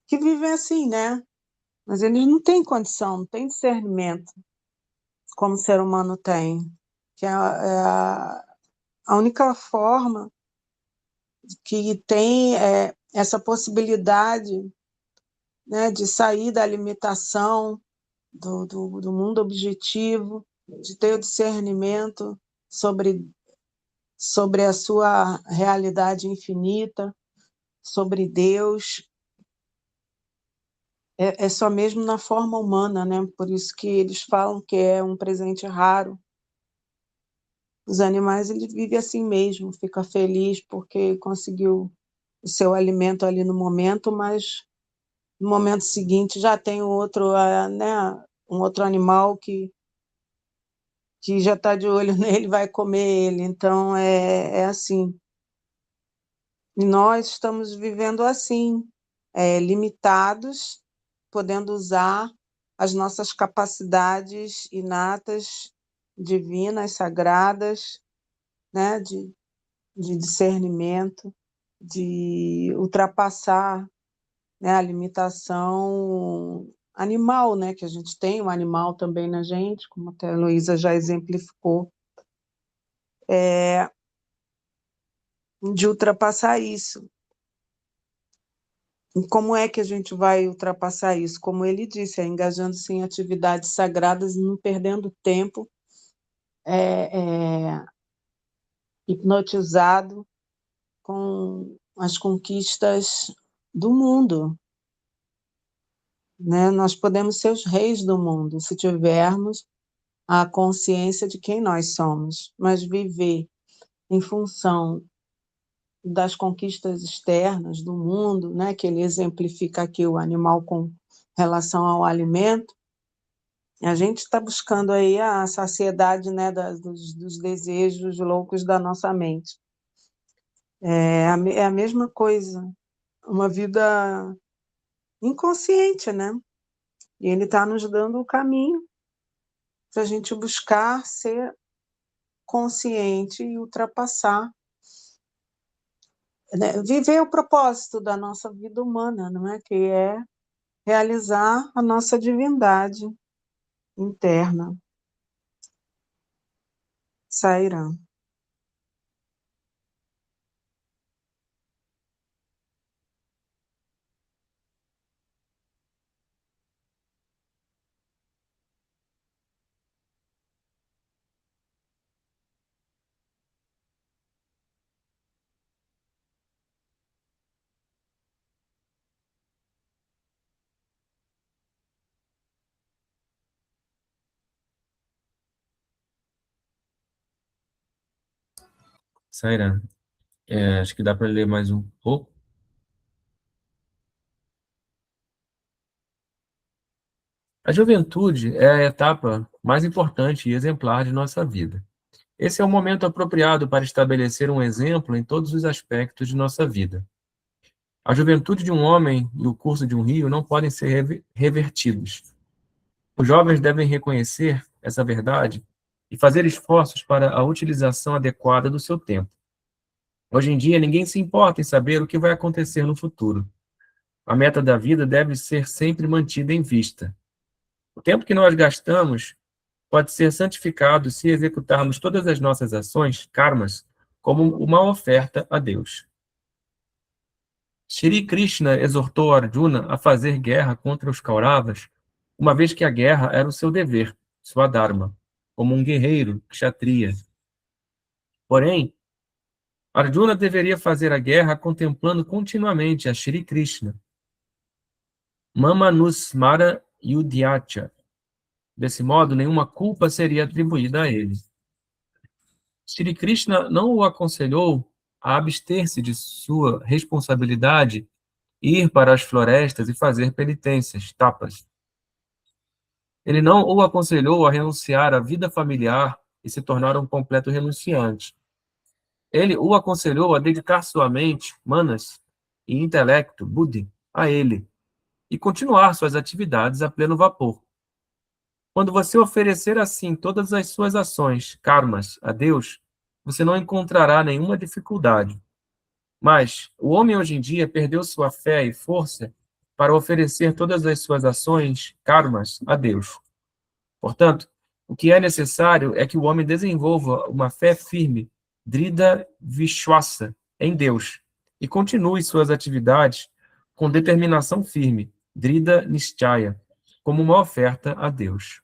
que vivem assim, né, mas eles não têm condição, não têm discernimento como o ser humano tem, que é a única forma que tem essa possibilidade, né, de sair da limitação do mundo objetivo, de ter o discernimento sobre a sua realidade infinita, sobre Deus, é só mesmo na forma humana, né? Por isso que eles falam que é um presente raro. Os animais, eles vivem assim mesmo, fica feliz porque conseguiu o seu alimento ali no momento, mas no momento seguinte já tem outro, né, um outro animal que já está de olho nele, vai comer ele. Então, é assim. E nós estamos vivendo assim, limitados, podendo usar as nossas capacidades inatas, divinas, sagradas, né, de discernimento, de ultrapassar, né, a limitação animal, né, que a gente tem, um animal também na gente, como até a Heloísa já exemplificou, de ultrapassar isso. E como é que a gente vai ultrapassar isso? Como ele disse, engajando-se em atividades sagradas e não perdendo tempo, hipnotizado com as conquistas do mundo, né? Nós podemos ser os reis do mundo se tivermos a consciência de quem nós somos, mas viver em função das conquistas externas do mundo, né, que ele exemplifica aqui o animal com relação ao alimento, a gente está buscando aí a saciedade, né, dos desejos loucos da nossa mente. É a mesma coisa, uma vida inconsciente, né? E ele está nos dando o caminho para a gente buscar ser consciente e ultrapassar, né? Viver o propósito da nossa vida humana, não é? Que é realizar a nossa divindade interna. Sairá. Saira, acho que dá para ler mais um pouco. A juventude é a etapa mais importante e exemplar de nossa vida. Esse é o momento apropriado para estabelecer um exemplo em todos os aspectos de nossa vida. A juventude de um homem e o curso de um rio não podem ser revertidos. Os jovens devem reconhecer essa verdade e fazer esforços para a utilização adequada do seu tempo. Hoje em dia, ninguém se importa em saber o que vai acontecer no futuro. A meta da vida deve ser sempre mantida em vista. O tempo que nós gastamos pode ser santificado se executarmos todas as nossas ações, karmas, como uma oferta a Deus. Shri Krishna exortou Arjuna a fazer guerra contra os Kauravas, uma vez que a guerra era o seu dever, sua dharma, como um guerreiro, kshatriya. Porém, Arjuna deveria fazer a guerra contemplando continuamente a Shri Krishna. Mamanusmara Yudhyacha. Desse modo, nenhuma culpa seria atribuída a ele. Shri Krishna não o aconselhou a abster-se de sua responsabilidade, ir para as florestas e fazer penitências, tapas. Ele não o aconselhou a renunciar à vida familiar e se tornar um completo renunciante. Ele o aconselhou a dedicar sua mente, manas, e intelecto, buddhi, a ele, e continuar suas atividades a pleno vapor. Quando você oferecer assim todas as suas ações, karmas, a Deus, você não encontrará nenhuma dificuldade. Mas o homem hoje em dia perdeu sua fé e força para oferecer todas as suas ações, karmas, a Deus. Portanto, o que é necessário é que o homem desenvolva uma fé firme, Dhrida Vishwasa, em Deus, e continue suas atividades com determinação firme, Dhrida Nischaya, como uma oferta a Deus.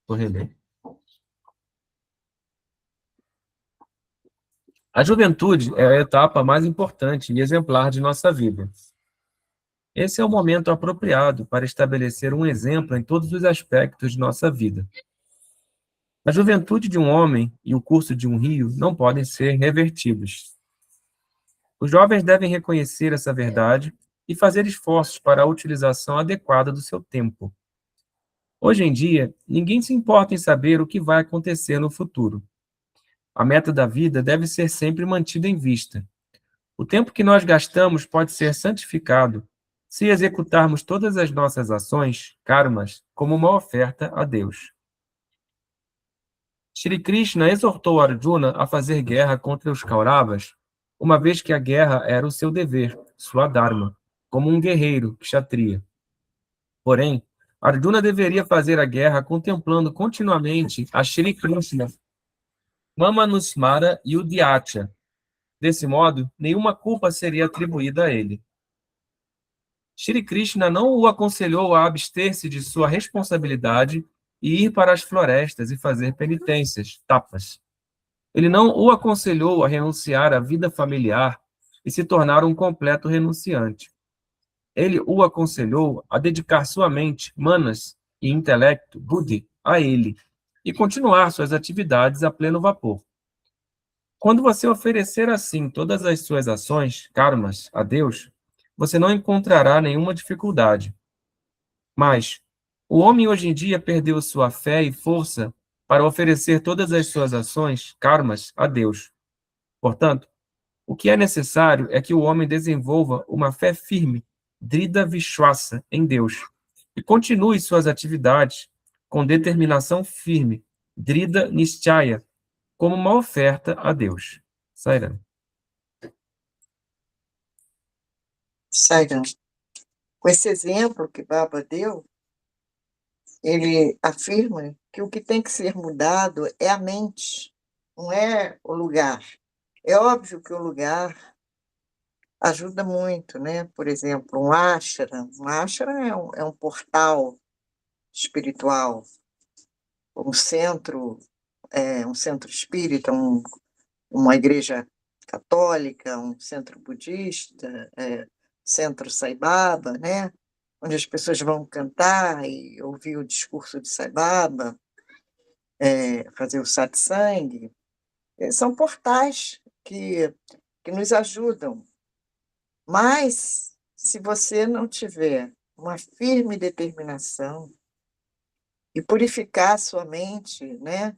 Vou reler. A juventude é a etapa mais importante e exemplar de nossa vida. Esse é o momento apropriado para estabelecer um exemplo em todos os aspectos de nossa vida. A juventude de um homem e o curso de um rio não podem ser revertidos. Os jovens devem reconhecer essa verdade e fazer esforços para a utilização adequada do seu tempo. Hoje em dia, ninguém se importa em saber o que vai acontecer no futuro. A meta da vida deve ser sempre mantida em vista. O tempo que nós gastamos pode ser santificado se executarmos todas as nossas ações, karmas, como uma oferta a Deus. Shri Krishna exortou Arjuna a fazer guerra contra os Kauravas, uma vez que a guerra era o seu dever, sua dharma, como um guerreiro, kshatriya. Porém, Arjuna deveria fazer a guerra contemplando continuamente a Shri Krishna, Mamanusmara e o Dhyatya. Desse modo, nenhuma culpa seria atribuída a ele. Shri Krishna não o aconselhou a abster-se de sua responsabilidade e ir para as florestas e fazer penitências, tapas. Ele não o aconselhou a renunciar à vida familiar e se tornar um completo renunciante. Ele o aconselhou a dedicar sua mente, manas e intelecto, buddhi, a ele e continuar suas atividades a pleno vapor. Quando você oferecer assim todas as suas ações, karmas, a Deus, você não encontrará nenhuma dificuldade. Mas o homem hoje em dia perdeu sua fé e força para oferecer todas as suas ações, karmas, a Deus. Portanto, o que é necessário é que o homem desenvolva uma fé firme, Dhrida Vishwasa, em Deus, e continue suas atividades com determinação firme, Dhrida Nischaya, como uma oferta a Deus. Sairam. Sairam. Com esse exemplo que Baba deu, ele afirma que o que tem que ser mudado é a mente, não é o lugar. É óbvio que o lugar ajuda muito, né? Por exemplo, um ashram é um portal espiritual, um centro espírita, uma igreja católica, um centro budista, centro Sai Baba, né? Onde as pessoas vão cantar e ouvir o discurso de Sai Baba, fazer o satsang. São portais que nos ajudam. Mas, se você não tiver uma firme determinação e purificar a sua mente, né,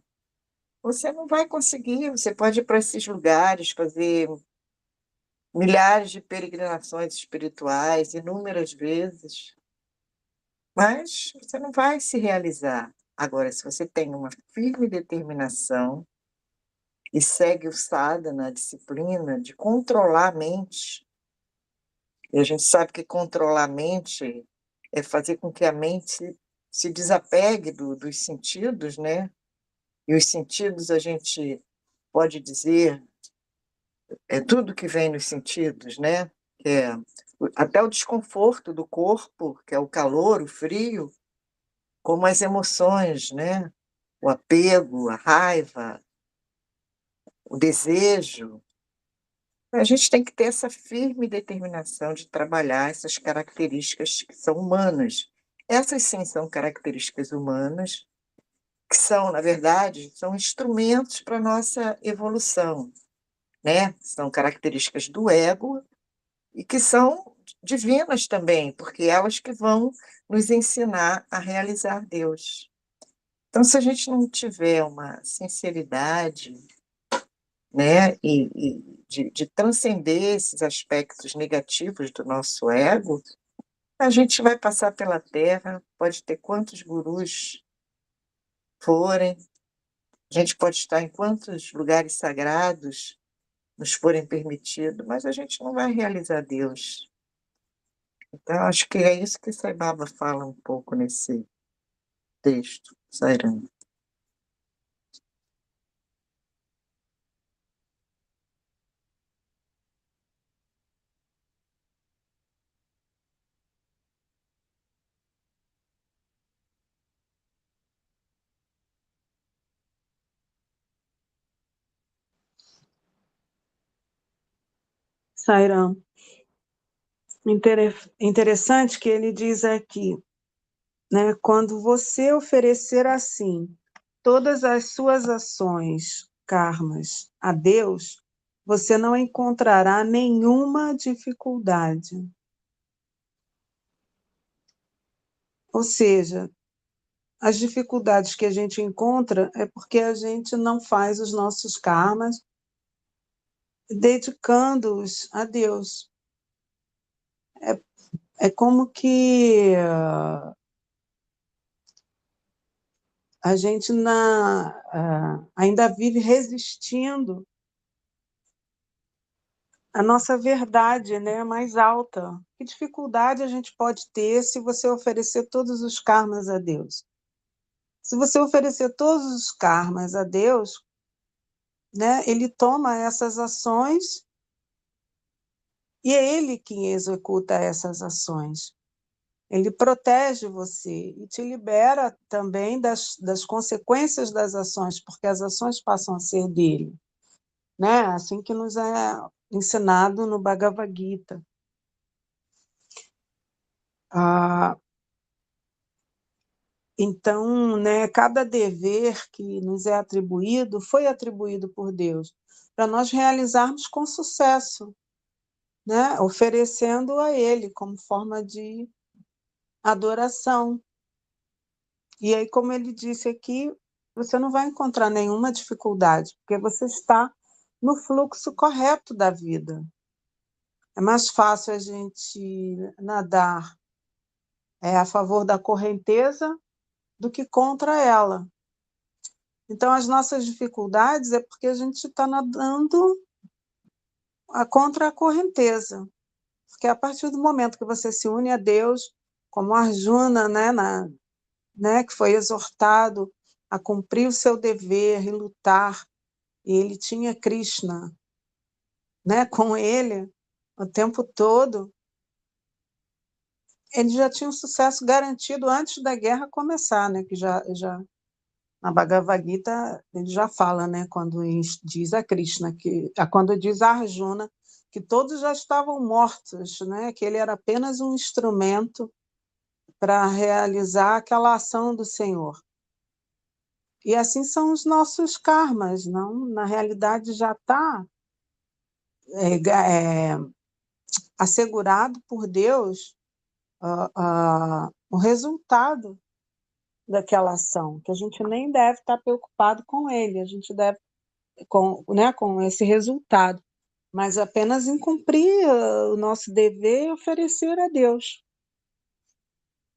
você não vai conseguir. Você pode ir para esses lugares, fazer milhares de peregrinações espirituais, inúmeras vezes, mas você não vai se realizar. Agora, se você tem uma firme determinação e segue o sadhana, a disciplina de controlar a mente, e a gente sabe que controlar a mente é fazer com que a mente se desapegue dos sentidos, né? E os sentidos, a gente pode dizer, é tudo que vem nos sentidos, né? Até o desconforto do corpo, que é o calor, o frio, como as emoções, né? O apego, a raiva, o desejo. A gente tem que ter essa firme determinação de trabalhar essas características que são humanas. Essas sim são características humanas, que são, na verdade, são instrumentos para a nossa evolução, né? São características do ego e que são divinas também, porque elas que vão nos ensinar a realizar Deus. Então, se a gente não tiver uma sinceridade, né, e de transcender esses aspectos negativos do nosso ego, a gente vai passar pela Terra, pode ter quantos gurus forem, a gente pode estar em quantos lugares sagrados nos forem permitidos, mas a gente não vai realizar Deus. Então, acho que é isso que Sai Baba fala um pouco nesse texto, Sairã. Sairam. Interessante que ele diz aqui, né? Quando você oferecer assim todas as suas ações, karmas, a Deus, você não encontrará nenhuma dificuldade. Ou seja, as dificuldades que a gente encontra é porque a gente não faz os nossos karmas dedicando-os a Deus. É como que a gente ainda vive resistindo a nossa verdade, né, mais alta. Que dificuldade a gente pode ter se você oferecer todos os karmas a Deus? Se você oferecer todos os karmas a Deus, né, ele toma essas ações e é ele quem executa essas ações. Ele protege você e te libera também das consequências das ações, porque as ações passam a ser dele, né? Assim que nos é ensinado no Bhagavad Gita. Ah, então, né, cada dever que nos é atribuído foi atribuído por Deus para nós realizarmos com sucesso, né? Oferecendo a Ele como forma de adoração. E aí, como ele disse aqui, você não vai encontrar nenhuma dificuldade, porque você está no fluxo correto da vida. É mais fácil a gente nadar a favor da correnteza do que contra ela. Então, as nossas dificuldades é porque a gente está nadando contra a correnteza. Porque a partir do momento que você se une a Deus, como Arjuna, né, que foi exortado a cumprir o seu dever e lutar, e ele tinha Krishna, né, com ele o tempo todo, ele já tinha um sucesso garantido antes da guerra começar, né, que já na Bhagavad Gita ele já fala, né, quando diz a Krishna, quando diz a Arjuna que todos já estavam mortos, né, que ele era apenas um instrumento para realizar aquela ação do Senhor. E assim são os nossos karmas, não? Na realidade já está assegurado por Deus o resultado daquela ação, que a gente nem deve estar preocupado com ele, a gente deve com esse resultado, mas apenas em cumprir o nosso dever e oferecer a Deus.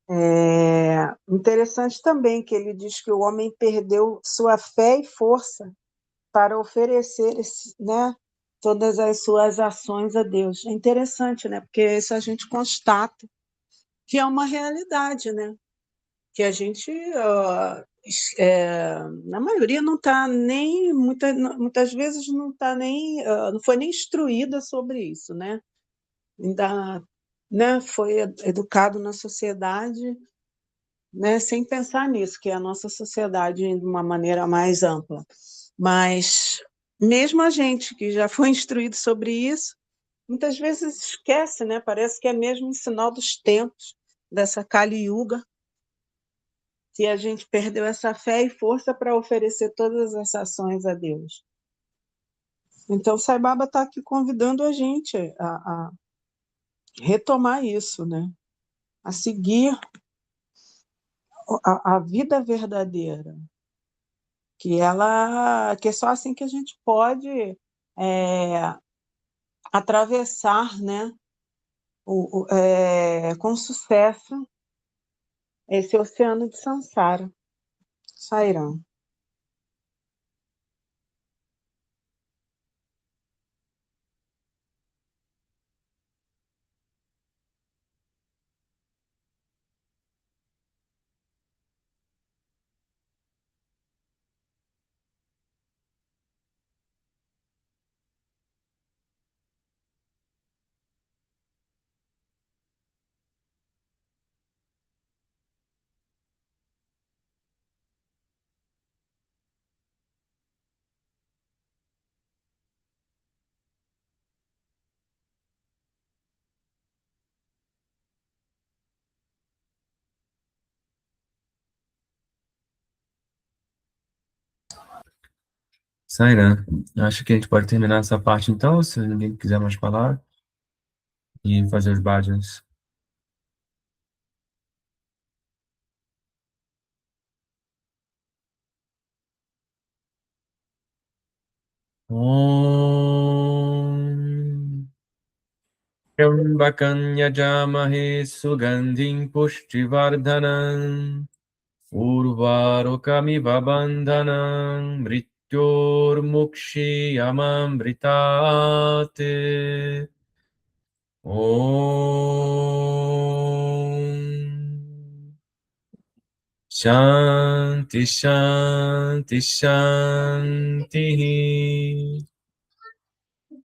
É interessante também que ele diz que o homem perdeu sua fé e força para oferecer, né, todas as suas ações a Deus. É interessante, né? Porque isso a gente constata que é uma realidade, né? Que a gente, na maioria, não está nem, muitas vezes não está nem, não foi nem instruída sobre isso, né? Ainda, né, foi educado na sociedade, né, sem pensar nisso, que é a nossa sociedade de uma maneira mais ampla. Mas mesmo a gente que já foi instruído sobre isso, muitas vezes esquece, né? Parece que é mesmo um sinal dos tempos, dessa Kali Yuga, que a gente perdeu essa fé e força para oferecer todas as ações a Deus. Então, Sai Baba está aqui convidando a gente a retomar isso, né? A seguir a vida verdadeira, que é só assim que a gente pode atravessar, né, com sucesso esse oceano de Sansara. Sairam. Sairan, acho que a gente pode terminar essa parte então, se ninguém quiser mais falar, e fazer os bhajans. Om Trambakam Yajamahe Sugandhim Pushtivardhanam Urvarukamiva Bandhanam mrityormukshiyamambritate. Om Shanti Shanti Shanti.